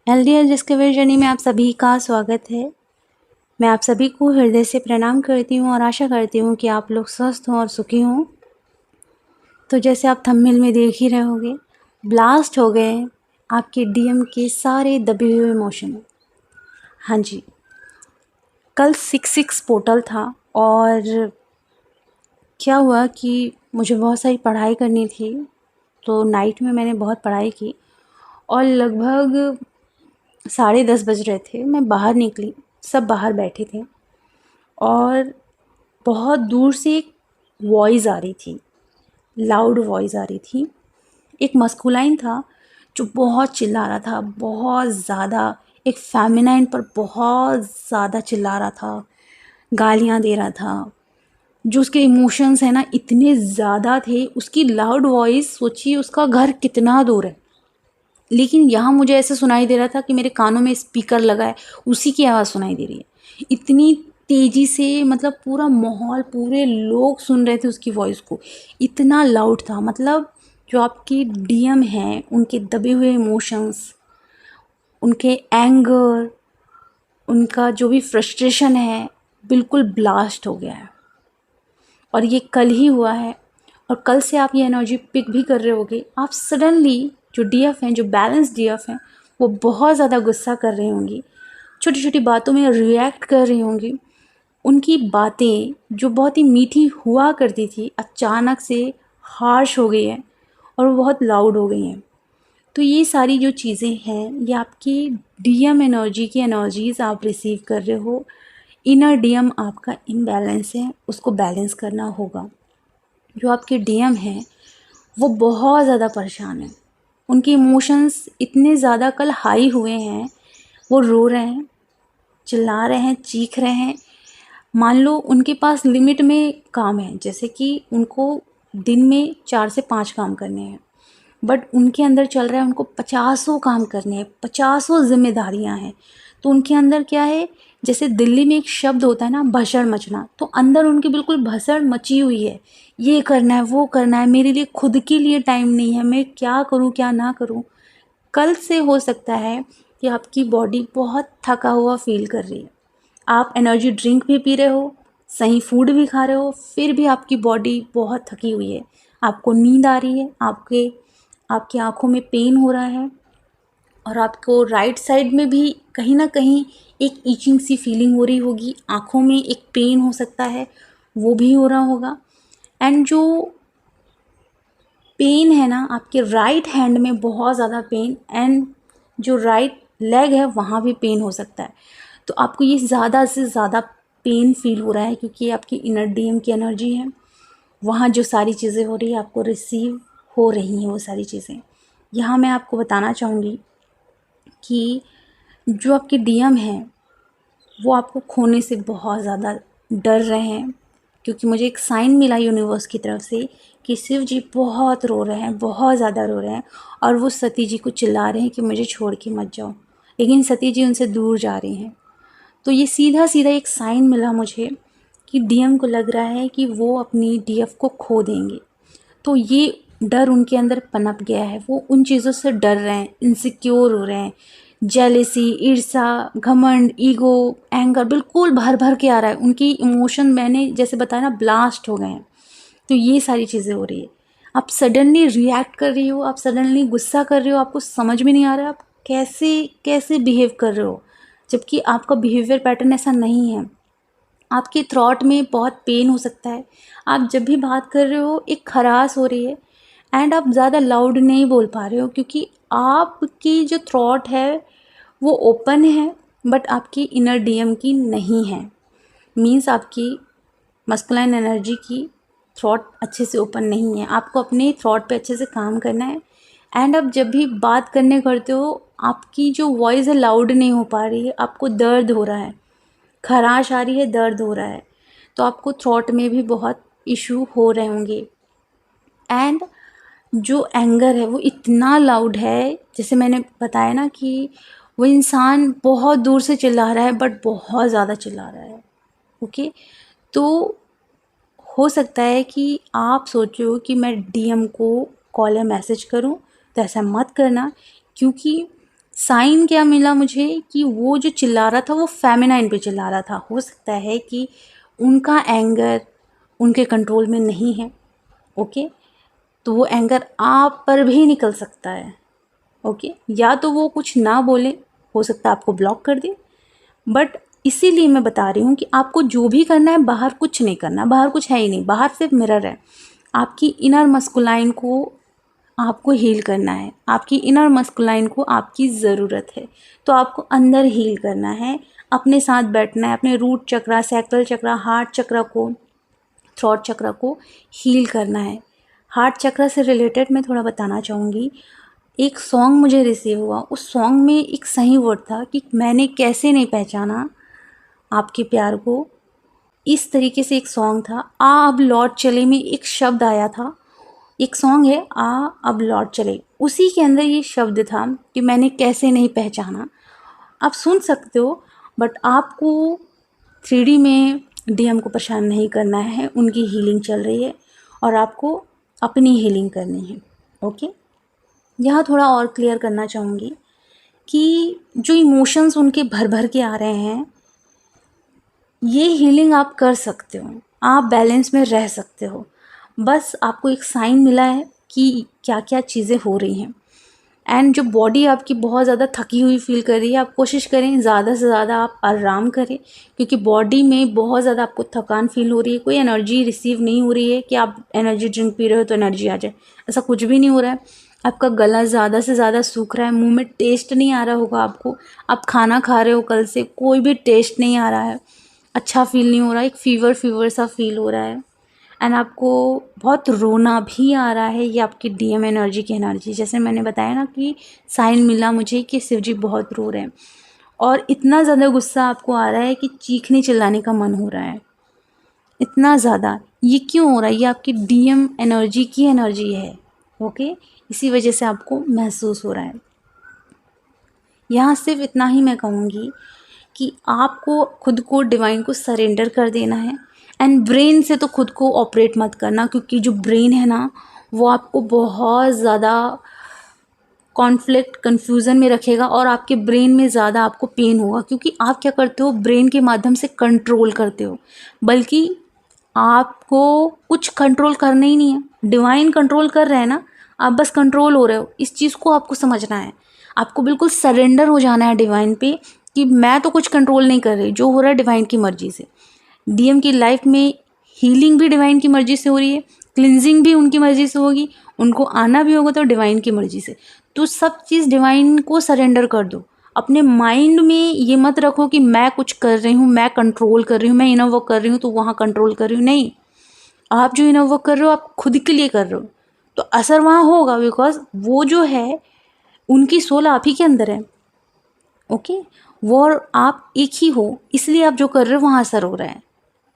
LDL discovery journey में आप सभी का स्वागत है। मैं आप सभी को हृदय से प्रणाम करती हूँ और आशा करती हूँ कि आप लोग स्वस्थ हों और सुखी हों। तो जैसे आप थंबनेल में देख ही रहे होंगे, ब्लास्ट हो गए आपके डीएम के सारे दबे हुए इमोशन। हाँ जी, कल 6/6 पोर्टल था और क्या हुआ कि मुझे बहुत सारी पढ़ाई करनी थी, तो नाइट में मैंने बहुत पढ़ाई की और लगभग 10:30 बज रहे थे। मैं बाहर निकली, सब बाहर बैठे थे और बहुत दूर से एक वॉइस आ रही थी, लाउड वॉइस आ रही थी। एक मस्कुलाइन था जो बहुत चिल्ला रहा था, बहुत ज़्यादा, एक फेमिनाइन पर बहुत ज़्यादा चिल्ला रहा था, गालियाँ दे रहा था। जो उसके इमोशंस हैं ना इतने ज़्यादा थे, उसकी लाउड वॉइस, सोचिए उसका घर कितना दूर है, लेकिन यहाँ मुझे ऐसे सुनाई दे रहा था कि मेरे कानों में स्पीकर लगा है, उसी की आवाज़ सुनाई दे रही है। इतनी तेज़ी से, मतलब पूरा माहौल, पूरे लोग सुन रहे थे उसकी वॉइस को, इतना लाउड था। मतलब जो आपकी डीएम हैं, उनके दबे हुए इमोशंस, उनके एंगर, उनका जो भी फ्रस्ट्रेशन है, बिल्कुल ब्लास्ट हो गया है। और ये कल ही हुआ है और कल से आप ये एनर्जी पिक भी कर रहे होगे। आप सडनली जो डीएफ हैं, जो बैलेंस डीएफ हैं, वो बहुत ज़्यादा गुस्सा कर रही होंगी, छोटी छोटी बातों में रिएक्ट कर रही होंगी। उनकी बातें जो बहुत ही मीठी हुआ करती थी, अचानक से हार्श हो गई है और वो बहुत लाउड हो गई हैं। तो ये सारी जो चीज़ें हैं, ये आपकी डीएम एनर्जी की एनर्जीज़ आप रिसीव कर रहे हो। इनर डीएम आपका इम्बैलेंस है, उसको बैलेंस करना होगा। जो आपके डीएम हैं वो बहुत ज़्यादा परेशान हैं, उनके इमोशंस इतने ज़्यादा कल हाई हुए हैं, वो रो रहे हैं, चिल्ला रहे हैं, चीख रहे हैं। मान लो उनके पास लिमिट में काम है, जैसे कि उनको दिन में 4 से 5 काम करने हैं, बट उनके अंदर चल रहा है उनको 50 काम करने हैं, 50 जिम्मेदारियां हैं। तो उनके अंदर क्या है, जैसे दिल्ली में एक शब्द होता है ना, भसड़ मचना, तो अंदर उनकी बिल्कुल भसड़ मची हुई है। ये करना है, वो करना है, मेरे लिए खुद के लिए टाइम नहीं है, मैं क्या करूं क्या ना करूं। कल से हो सकता है कि आपकी बॉडी बहुत थका हुआ फील कर रही है। आप एनर्जी ड्रिंक भी पी रहे हो, सही फूड भी खा रहे हो, फिर भी आपकी बॉडी बहुत थकी हुई है। आपको नींद आ रही है, आपकी आँखों में पेन हो रहा है और आपको राइट साइड में भी कहीं ना कहीं एक ईचिंग सी फीलिंग हो रही होगी। आँखों में एक पेन हो सकता है, वो भी हो रहा होगा। एंड जो पेन है ना, आपके राइट हैंड में बहुत ज़्यादा पेन, एंड जो राइट लेग है वहाँ भी पेन हो सकता है। तो आपको ये ज़्यादा से ज़्यादा पेन फील हो रहा है क्योंकि ये आपकी इनर डीएम की एनर्जी है। वहाँ जो सारी चीज़ें हो रही है, आपको रिसीव हो रही हैं वो सारी चीज़ें। यहाँ मैं आपको बताना चाहूँगी कि जो आपके डीएम हैं वो आपको खोने से बहुत ज़्यादा डर रहे हैं, क्योंकि मुझे एक साइन मिला यूनिवर्स की तरफ से कि शिव जी बहुत रो रहे हैं, बहुत ज़्यादा रो रहे हैं और वो सती जी को चिल्ला रहे हैं कि मुझे छोड़ के मत जाओ, लेकिन सती जी उनसे दूर जा रही हैं। तो ये सीधा सीधा एक साइन मिला मुझे कि डीएम को लग रहा है कि वो अपनी डीएफ को खो देंगे। तो ये डर उनके अंदर पनप गया है, वो उन चीज़ों से डर रहे हैं, इनसिक्योर हो रहे हैं। जेलेसी, ईर्ष्या, घमंड, ईगो, एंगर बिल्कुल भर भर के आ रहा है। उनकी इमोशन, मैंने जैसे बताया ना, ब्लास्ट हो गए हैं। तो ये सारी चीज़ें हो रही है। आप सडनली रिएक्ट कर रही हो, आप सडनली गुस्सा कर रहे हो, आपको समझ में नहीं आ रहा है आप कैसे कैसे बिहेव कर रहे हो, जबकि आपका बिहेवियर पैटर्न ऐसा नहीं है। आपके थ्रॉट में बहुत पेन हो सकता है, आप जब भी बात कर रहे हो एक खराश हो रही है, एंड आप ज़्यादा लाउड नहीं बोल पा रहे हो क्योंकि आपकी जो थ्रॉट है वो ओपन है, बट आपकी इनर डीएम की नहीं है। मीन्स आपकी मस्कुलाइन एनर्जी की थ्रॉट अच्छे से ओपन नहीं है। आपको अपने थ्रॉट पे अच्छे से काम करना है। एंड आप जब भी बात करने करते हो, आपकी जो वॉइस है लाउड नहीं हो पा रही है, आपको दर्द हो रहा है, खराश आ रही है, दर्द हो रहा है, तो आपको थ्रॉट में भी बहुत इशू हो रहे होंगे। एंड जो एंगर है वो इतना लाउड है, जैसे मैंने बताया ना कि वो इंसान बहुत दूर से चिल्ला रहा है, बट बहुत ज़्यादा चिल्ला रहा है। ओके, तो हो सकता है कि आप सोचो कि मैं डीएम को कॉल या मैसेज करूं, तो ऐसा मत करना, क्योंकि साइन क्या मिला मुझे कि वो जो चिल्ला रहा था वो फेमिनाइन पे चिल्ला रहा था। हो सकता है कि उनका एंगर उनके कंट्रोल में नहीं है, ओके, तो वो एंगर आप पर भी निकल सकता है, ओके। या तो वो कुछ ना बोले, हो सकता है आपको ब्लॉक कर दे, बट इसीलिए मैं बता रही हूँ कि आपको जो भी करना है, बाहर कुछ नहीं करना, बाहर कुछ है ही नहीं, बाहर सिर्फ मिरर है। आपकी इनर मस्कुलाइन को आपको हील करना है, आपकी इनर मस्कुलाइन को आपकी ज़रूरत है, तो आपको अंदर हील करना है, अपने साथ बैठना है, अपने रूट चक्रा, सैक्रल चक्रा, हार्ट चक्रा को, थ्रोट चक्रा को हील करना है। हार्ट चक्रा से रिलेटेड मैं थोड़ा बताना चाहूँगी। एक सॉन्ग मुझे रिसीव हुआ, उस सॉन्ग में एक सही वर्ड था कि मैंने कैसे नहीं पहचाना आपके प्यार को। इस तरीके से एक सॉन्ग था, आ अब लौट चले में एक शब्द आया था। एक सॉन्ग है आ अब लौट चले, उसी के अंदर ये शब्द था कि मैंने कैसे नहीं पहचाना। आप सुन सकते हो, बट आपको 3D में डीएम को परेशान नहीं करना है, उनकी हीलिंग चल रही है और आपको अपनी हीलिंग करनी है, ओके। यहाँ थोड़ा और क्लियर करना चाहूँगी कि जो इमोशंस उनके भर भर के आ रहे हैं, ये हीलिंग आप कर सकते हो, आप बैलेंस में रह सकते हो। बस आपको एक साइन मिला है कि क्या क्या चीज़ें हो रही हैं। एंड जो बॉडी आपकी बहुत ज़्यादा थकी हुई फील कर रही है, आप कोशिश करें ज़्यादा से ज़्यादा आप आराम करें, क्योंकि बॉडी में बहुत ज़्यादा आपको थकान फील हो रही है। कोई एनर्जी रिसीव नहीं हो रही है कि आप एनर्जी ड्रिंक पी रहे हो तो एनर्जी आ जाए, ऐसा कुछ भी नहीं हो रहा है। आपका गला ज़्यादा से ज़्यादा सूख रहा है, मुंह में टेस्ट नहीं आ रहा होगा आपको, आप खाना खा रहे हो कल से, कोई भी टेस्ट नहीं आ रहा है, अच्छा फील नहीं हो रहा है, एक फीवर सा फील हो रहा है। एंड आपको बहुत रोना भी आ रहा है, ये आपकी डीएम एनर्जी की एनर्जी। जैसे मैंने बताया ना कि साइन मिला मुझे कि शिव जी बहुत रो रहे हैं, और इतना ज़्यादा गुस्सा आपको आ रहा है कि चीखने चिल्लाने का मन हो रहा है, इतना ज़्यादा। ये क्यों हो रहा है? ये आपकी डीएम एनर्जी की एनर्जी है, ओके, इसी वजह से आपको महसूस हो रहा है। यहाँ सिर्फ इतना ही मैं कहूँगी कि आपको खुद को डिवाइन को सरेंडर कर देना है। एंड ब्रेन से तो खुद को ऑपरेट मत करना, क्योंकि जो ब्रेन है ना, वो आपको बहुत ज़्यादा कॉन्फ्लिक्ट कन्फ्यूज़न में रखेगा और आपके ब्रेन में ज़्यादा आपको पेन होगा, क्योंकि आप क्या करते हो, ब्रेन के माध्यम से कंट्रोल करते हो, बल्कि आपको कुछ कंट्रोल करना ही नहीं है, डिवाइन कंट्रोल कर रहे हैं ना, आप बस कंट्रोल हो रहे हो। इस चीज़ को आपको समझना है, आपको बिल्कुल सरेंडर हो जाना है डिवाइन पे कि मैं तो कुछ कंट्रोल नहीं कर रही, जो हो रहा है डिवाइन की मर्ज़ी से। डीएम की लाइफ में हीलिंग भी डिवाइन की मर्ज़ी से हो रही है, क्लिनजिंग भी उनकी मर्ज़ी से होगी, उनको आना भी होगा तो डिवाइन की मर्ज़ी से। तो सब चीज़ डिवाइन को सरेंडर कर दो। अपने माइंड में ये मत रखो कि मैं कुछ कर रही हूँ, मैं कंट्रोल कर रही हूँ, मैं इनर वर्क कर रही हूँ तो वहाँ कंट्रोल कर रही हूँ, नहीं। आप जो इनर वर्क कर रहे हो आप खुद के लिए कर रहे हो, तो असर वहाँ होगा, बिकॉज वो जो है उनकी सोल आप ही के अंदर है, ओके। वो और आप एक ही हो, इसलिए आप जो कर रहे हो वहाँ असर हो रहा है,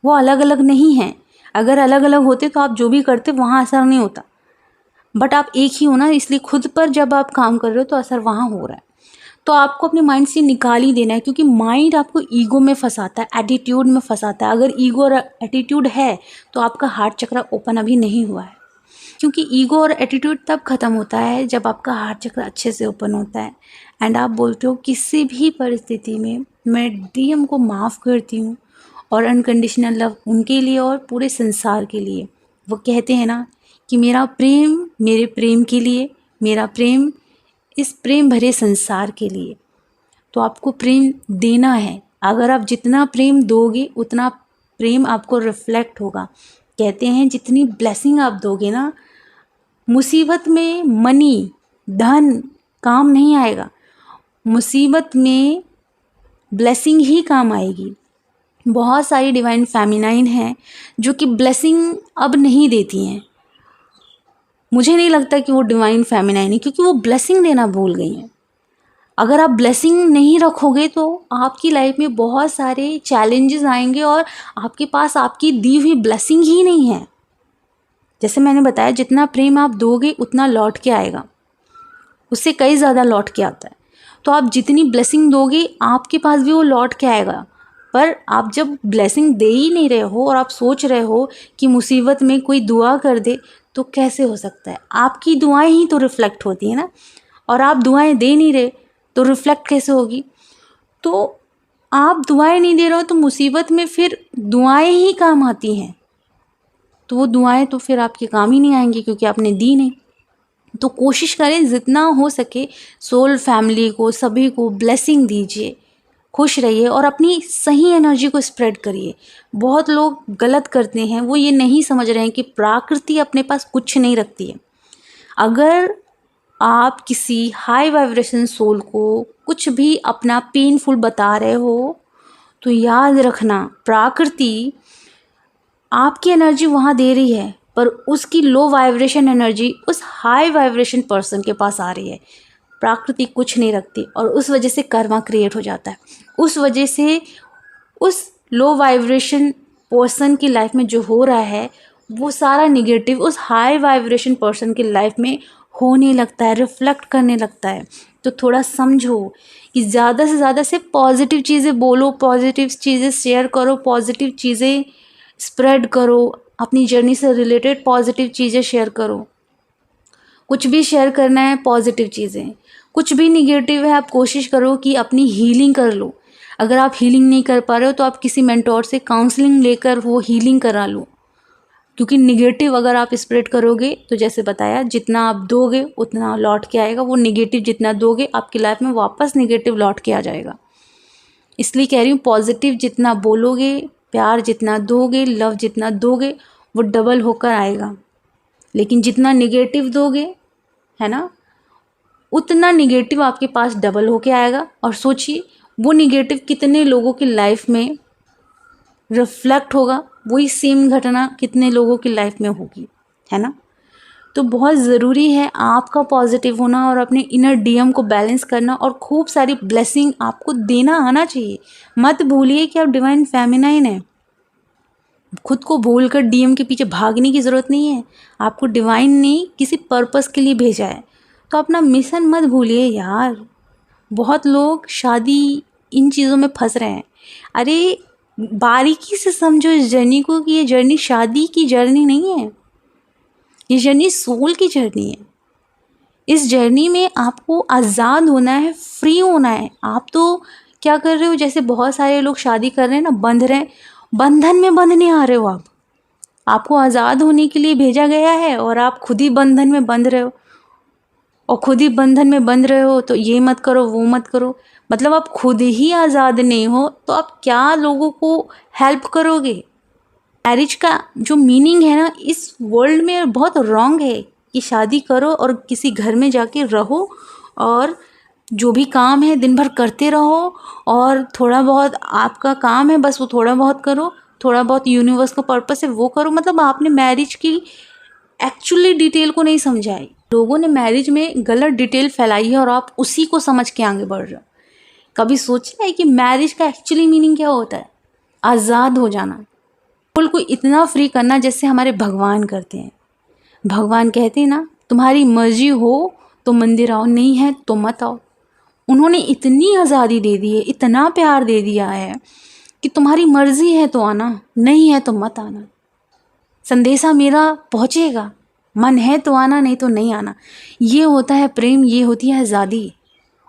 वो अलग अलग नहीं है। अगर अलग अलग होते तो आप जो भी करते वहाँ असर नहीं होता, बट आप एक ही हो ना, इसलिए खुद पर जब आप काम कर रहे हो तो असर वहाँ हो रहा है। तो आपको अपने माइंड से निकाल ही देना है, क्योंकि माइंड आपको ईगो में फंसाता है, एटीट्यूड में फंसाता है। अगर ईगो और एटीट्यूड है तो आपका हार्ट चक्र ओपन अभी नहीं हुआ है, क्योंकि ईगो और एटीट्यूड तब ख़त्म होता है जब आपका हार्ट चक्र अच्छे से ओपन होता है। एंड आप बोलते हो किसी भी परिस्थिति में मैं डीएम को माफ़ करती हूँ, और अनकंडीशनल लव उनके लिए और पूरे संसार के लिए। वो कहते हैं ना कि मेरा प्रेम मेरे प्रेम के लिए, मेरा प्रेम इस प्रेम भरे संसार के लिए। तो आपको प्रेम देना है, अगर आप जितना प्रेम दोगे उतना प्रेम आपको रिफ्लेक्ट होगा। कहते हैं जितनी ब्लेसिंग आप दोगे ना, मुसीबत में मनी धन काम नहीं आएगा, मुसीबत में ब्लेसिंग ही काम आएगी। बहुत सारी डिवाइन फेमिनाइन हैं जो कि ब्लेसिंग अब नहीं देती हैं। मुझे नहीं लगता कि वो डिवाइन फेमिनाइन है, क्योंकि वो ब्लेसिंग देना भूल गई हैं। अगर आप ब्लेसिंग नहीं रखोगे तो आपकी लाइफ में बहुत सारे चैलेंजेस आएंगे और आपके पास आपकी दी हुई ब्लेसिंग ही नहीं है। जैसे मैंने बताया, जितना प्रेम आप दोगे उतना लौट के आएगा, उससे कई ज़्यादा लौट के आता है। तो आप जितनी ब्लेसिंग दोगे आपके पास भी वो लौट के आएगा। पर आप जब ब्लेसिंग दे ही नहीं रहे हो और आप सोच रहे हो कि मुसीबत में कोई दुआ कर दे, तो कैसे हो सकता है? आपकी दुआएं ही तो रिफ्लेक्ट होती है ना, और आप दुआएं दे नहीं रहे, तो रिफ्लेक्ट कैसे होगी? तो आप दुआएं नहीं दे रहे हो तो मुसीबत में फिर दुआएं ही काम आती हैं, तो वो दुआएं तो फिर आपके काम ही नहीं आएंगी क्योंकि आपने दी नहीं। तो कोशिश करें जितना हो सके सोल फैमिली को, सभी को ब्लेसिंग दीजिए, खुश रहिए और अपनी सही एनर्जी को स्प्रेड करिए। बहुत लोग गलत करते हैं, वो ये नहीं समझ रहे हैं कि प्रकृति अपने पास कुछ नहीं रखती है। अगर आप किसी हाई वाइब्रेशन सोल को कुछ भी अपना पेनफुल बता रहे हो तो याद रखना प्रकृति आपकी एनर्जी वहाँ दे रही है, पर उसकी लो वाइब्रेशन एनर्जी उस हाई वाइब्रेशन पर्सन के पास आ रही है। प्रकृति कुछ नहीं रखती और उस वजह से कर्मा क्रिएट हो जाता है। उस वजह से उस लो वाइब्रेशन पर्सन की लाइफ में जो हो रहा है वो सारा निगेटिव उस हाई वाइब्रेशन पर्सन की लाइफ में होने लगता है, रिफ्लेक्ट करने लगता है। तो थोड़ा समझो कि ज़्यादा से ज़्यादा से पॉजिटिव चीज़ें बोलो, पॉजिटिव चीज़ें शेयर करो, पॉजिटिव चीज़ें स्प्रेड करो, अपनी जर्नी से रिलेटेड पॉजिटिव चीज़ें शेयर करो। कुछ भी शेयर करना है पॉजिटिव चीज़ें, कुछ भी निगेटिव है आप कोशिश करो कि अपनी हीलिंग कर लो। अगर आप हीलिंग नहीं कर पा रहे हो तो आप किसी मेंटोर से काउंसलिंग लेकर वो हीलिंग करा लो, क्योंकि निगेटिव अगर आप स्प्रेड करोगे तो जैसे बताया जितना आप दोगे उतना लौट के आएगा। वो निगेटिव जितना दोगे आपकी लाइफ में वापस निगेटिव लौट के आ जाएगा। इसलिए कह रही हूँ पॉजिटिव जितना बोलोगे, प्यार जितना दोगे, लव जितना दोगे वो डबल होकर आएगा। लेकिन जितना निगेटिव दोगे है ना, उतना निगेटिव आपके पास डबल होके आएगा। और सोचिए वो निगेटिव कितने लोगों की लाइफ में रिफ्लेक्ट होगा, वही सेम घटना कितने लोगों की लाइफ में होगी, है ना। तो बहुत ज़रूरी है आपका पॉजिटिव होना और अपने इनर डीएम को बैलेंस करना और खूब सारी ब्लेसिंग आपको देना आना चाहिए। मत भूलिए कि आप डिवाइन फेमिनाइन है। खुद को भूलकर डीएम के पीछे भागने की ज़रूरत नहीं है। आपको डिवाइन ने किसी पर्पस के लिए भेजा है, तो अपना मिशन मत भूलिए यार। बहुत लोग शादी इन चीज़ों में फंस रहे हैं। अरे बारीकी से समझो इस जर्नी को कि ये जर्नी शादी की जर्नी नहीं है, ये जर्नी सोल की जर्नी है। इस जर्नी में आपको आज़ाद होना है, फ्री होना है। आप तो क्या कर रहे हो, जैसे बहुत सारे लोग शादी कर रहे हैं ना, बंध रहे हैं, बंधन में बंधने आ रहे हो आप। आपको आज़ाद होने के लिए भेजा गया है और आप खुद ही बंधन में बंध रहे हो। और खुद ही बंधन में बंध रहे हो तो ये मत करो वो मत करो, मतलब आप खुद ही आज़ाद नहीं हो तो आप क्या लोगों को हेल्प करोगे। मैरिज का जो मीनिंग है ना इस वर्ल्ड में बहुत रॉन्ग है कि शादी करो और किसी घर में जाके रहो और जो भी काम है दिन भर करते रहो और थोड़ा बहुत आपका काम है बस वो थोड़ा बहुत करो, थोड़ा बहुत यूनिवर्स का पर्पस है वो करो। मतलब आपने मैरिज की एक्चुअली डिटेल को नहीं समझा है। लोगों ने मैरिज में गलत डिटेल फैलाई है और आप उसी को समझ के आगे बढ़ रहे हो। कभी सोचा है कि मैरिज का एक्चुअली मीनिंग क्या होता है? आज़ाद हो जाना, सोल को इतना फ्री करना जैसे हमारे भगवान करते हैं। भगवान कहते हैं ना, तुम्हारी मर्जी हो तो मंदिर आओ, नहीं है तो मत आओ। उन्होंने इतनी आज़ादी दे दी है, इतना प्यार दे दिया है कि तुम्हारी मर्जी है तो आना, नहीं है तो मत आना। संदेशा मेरा पहुँचेगा, मन है तो आना नहीं तो नहीं आना। ये होता है प्रेम, ये होती है आज़ादी।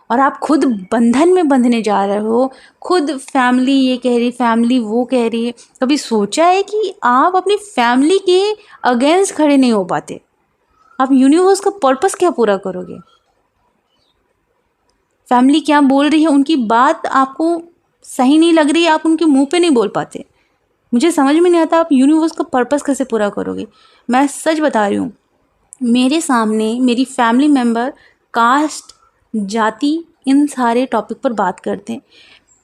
और आप खुद बंधन में बंधने जा रहे हो, खुद फैमिली ये कह रही, फैमिली वो कह रही है। कभी सोचा है कि आप अपनी फैमिली के अगेंस्ट खड़े नहीं हो पाते? आप यूनिवर्स का पर्पस क्या पूरा करोगे? फैमिली क्या बोल रही है, उनकी बात आपको सही नहीं लग रही है, आप उनके मुंह पे नहीं बोल पाते। मुझे समझ में नहीं आता आप यूनिवर्स का पर्पस कैसे पूरा करोगे। मैं सच बता रही हूँ, मेरे सामने मेरी फैमिली मेम्बर कास्ट, जाति, इन सारे टॉपिक पर बात करते हैं।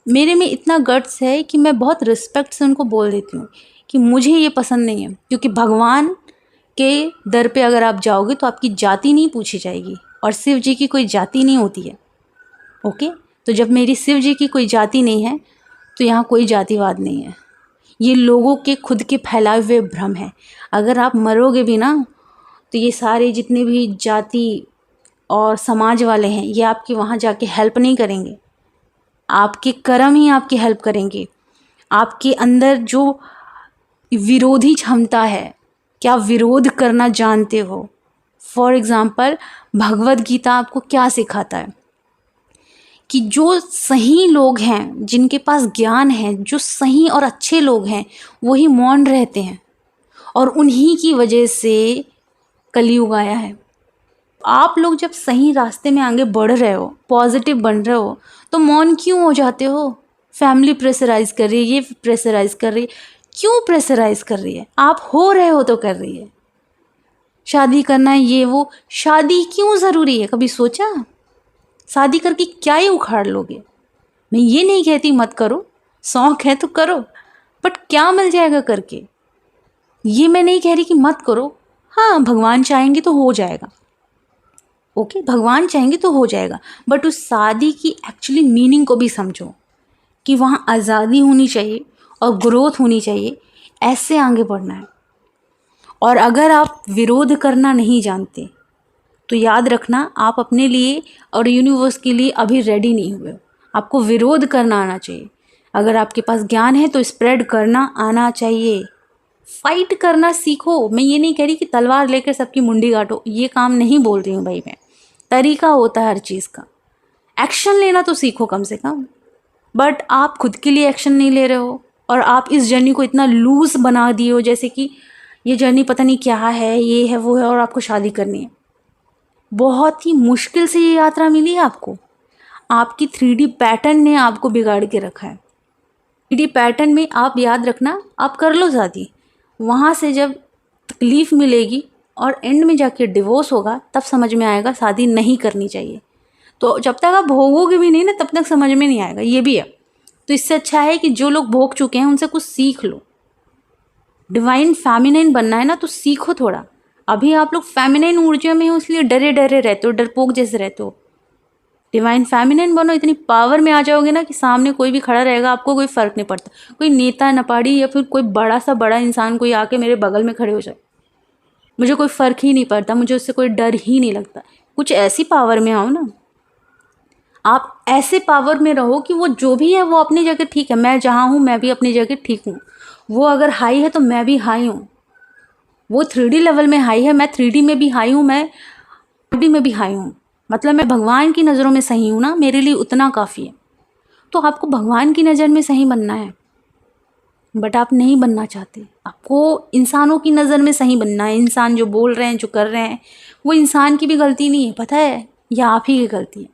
मेरे में इतना गट्स है कि मैं बहुत रिस्पेक्ट से उनको बोल देती हूँ कि मुझे ये पसंद नहीं है, क्योंकि भगवान के दर पे अगर आप जाओगे तो आपकी जाति नहीं पूछी जाएगी और शिव जी की कोई जाति नहीं होती है। ओके, तो जब मेरी शिव जी की कोई जाति नहीं है तो यहाँ कोई जातिवाद नहीं है। ये लोगों के खुद के फैलाए हुए भ्रम है। अगर आप मरोगे भी ना तो ये सारे जितने भी जाति और समाज वाले हैं ये आपकी वहाँ जाके हेल्प नहीं करेंगे। आपके कर्म ही आपकी हेल्प करेंगे। आपके अंदर जो विरोधी क्षमता है, क्या विरोध करना जानते हो? फॉर एग्ज़ाम्पल भगवद गीता आपको क्या सिखाता है कि जो सही लोग हैं, जिनके पास ज्ञान है, जो सही और अच्छे लोग हैं, वही मौन रहते हैं और उन्हीं की वजह से कलयुग आया है। आप लोग जब सही रास्ते में आगे बढ़ रहे हो, पॉजिटिव बन रहे हो, तो मौन क्यों हो जाते हो? फैमिली प्रेशराइज कर रही है, ये प्रेशराइज कर रही है, क्यों प्रेशराइज कर रही है? आप हो रहे हो तो कर रही है। शादी करना है, ये वो, शादी क्यों ज़रूरी है? कभी सोचा? शादी करके क्या ही उखाड़ लोगे? मैं ये नहीं कहती मत करो, शौक है तो करो, बट क्या मिल जाएगा करके? ये मैं नहीं कह रही कि मत करो। हाँ, भगवान चाहेंगे तो हो जाएगा, ओके, भगवान चाहेंगे तो हो जाएगा, बट उस शादी की एक्चुअली मीनिंग को भी समझो कि वहाँ आज़ादी होनी चाहिए और ग्रोथ होनी चाहिए, ऐसे आगे बढ़ना है। और अगर आप विरोध करना नहीं जानते तो याद रखना, आप अपने लिए और यूनिवर्स के लिए अभी रेडी नहीं हुए हो। आपको विरोध करना आना चाहिए। अगर आपके पास ज्ञान है तो स्प्रेड करना आना चाहिए। फाइट करना सीखो। मैं ये नहीं कह रही कि तलवार लेकर सबकी मुंडी काटो, ये काम नहीं बोल रही हूँ भाई मैं। तरीका होता है हर चीज़ का। एक्शन लेना तो सीखो कम से कम। बट आप खुद के लिए एक्शन नहीं ले रहे हो और आप इस जर्नी को इतना लूज बना दिए हो जैसे कि ये जर्नी पता नहीं क्या है, ये है वो है, और आपको शादी करनी है। बहुत ही मुश्किल से ये यात्रा मिली है आपको। आपकी 3D पैटर्न ने आपको बिगाड़ के रखा है। 3D पैटर्न में आप याद रखना, आप कर लो शादी, वहाँ से जब तकलीफ़ मिलेगी और एंड में जाके डिवोर्स होगा, तब समझ में आएगा शादी नहीं करनी चाहिए। तो जब तक आप भोगोगे भी नहीं ना, तब तक समझ में नहीं आएगा, ये भी है। तो इससे अच्छा है कि जो लोग भोग चुके हैं उनसे कुछ सीख लो। डिवाइन फेमिनिन बनना है ना, तो सीखो थोड़ा। अभी आप लोग फेमिनिन ऊर्जा में हो, इसलिए डरे डरे रहते हो, डरपोक जैसे रहते हो। डिवाइन फेमिनिन बनो, इतनी पावर में आ जाओगे ना कि सामने कोई भी खड़ा रहेगा, आपको कोई फ़र्क नहीं पड़ता। कोई नेता नपाड़ी या फिर कोई बड़ा सा बड़ा इंसान कोई आके मेरे बगल में खड़े हो जाए, मुझे कोई फ़र्क ही नहीं पड़ता, मुझे उससे कोई डर ही नहीं लगता। कुछ ऐसी पावर में आओ ना, आप ऐसे पावर में रहो कि वो जो भी है वो अपनी जगह ठीक है। मैं जहाँ हूँ मैं भी अपनी जगह ठीक हूँ। वो अगर हाई है तो मैं भी हाई हूँ। वो 3D लेवल में हाई है, मैं 3D में भी हाई हूँ, मैं 2D में भी हाई हूँ। मतलब मैं भगवान की नज़रों में सही हूँ ना, मेरे लिए उतना काफ़ी है। तो आपको भगवान की नज़र में सही बनना है, बट आप नहीं बनना चाहते। आपको इंसानों की नज़र में सही बनना है। इंसान जो बोल रहे हैं, जो कर रहे हैं, वो इंसान की भी गलती नहीं है, पता है, या आप ही की गलती है।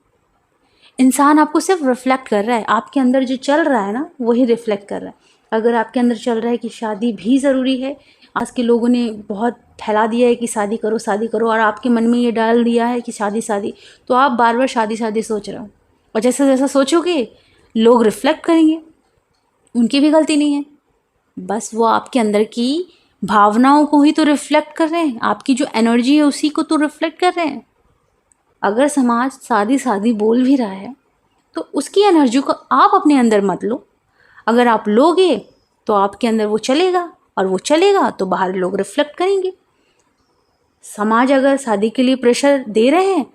इंसान आपको सिर्फ रिफ्लेक्ट कर रहा है। आपके अंदर जो चल रहा है ना, वही रिफ्लेक्ट कर रहा है। अगर आपके अंदर चल रहा है कि शादी भी ज़रूरी है, आज के लोगों ने बहुत फैला दिया है कि शादी करो, और आपके मन में ये डाल दिया है कि शादी, तो आप बार बार शादी सोच रहे हो। और जैसा जैसा सोचोगे लोग रिफ्लेक्ट करेंगे। उनकी भी गलती नहीं है, बस वो आपके अंदर की भावनाओं को ही तो रिफ्लेक्ट कर रहे हैं। आपकी जो एनर्जी है उसी को तो रिफ्लेक्ट कर रहे हैं। अगर समाज शादी बोल भी रहा है तो उसकी एनर्जी को आप अपने अंदर मत लो। अगर आप लोगे तो आपके अंदर वो चलेगा, और वो चलेगा तो बाहर लोग रिफ्लेक्ट करेंगे। समाज अगर शादी के लिए प्रेशर दे रहे हैं,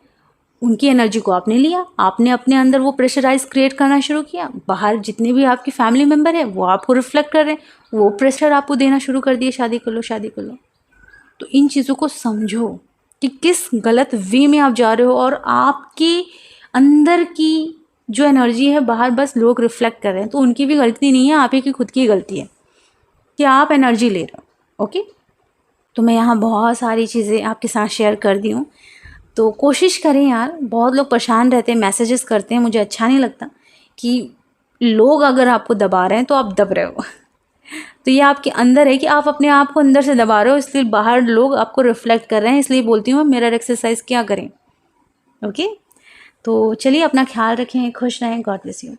उनकी एनर्जी को आपने लिया, आपने अपने अंदर वो प्रेशराइज क्रिएट करना शुरू किया। बाहर जितने भी आपके फैमिली मेम्बर हैं वो आपको रिफ्लेक्ट कर रहे हैं, वो प्रेशर आपको देना शुरू कर दिए, शादी कर लो। तो इन चीज़ों को समझो कि किस गलत वे में आप जा रहे हो, और आपके अंदर की जो एनर्जी है बाहर बस लोग रिफ्लेक्ट कर रहे हैं। तो उनकी भी गलती नहीं है, आप ही की खुद की गलती है कि आप एनर्जी ले रहे हो। ओके, तो मैं यहाँ बहुत सारी चीज़ें आपके साथ शेयर कर दी हूँ। तो कोशिश करें यार, बहुत लोग परेशान रहते हैं, मैसेजेस करते हैं, मुझे अच्छा नहीं लगता कि लोग अगर आपको दबा रहे हैं तो आप दब रहे हो। तो ये आपके अंदर है कि आप अपने आप को अंदर से दबा रहे हो, इसलिए बाहर लोग आपको रिफ्लेक्ट कर रहे हैं। इसलिए बोलती हूँ मिरर एक्सरसाइज क्या करें। ओके, तो चलिए अपना ख्याल रखें, खुश रहें, गॉड ब्लेस यू।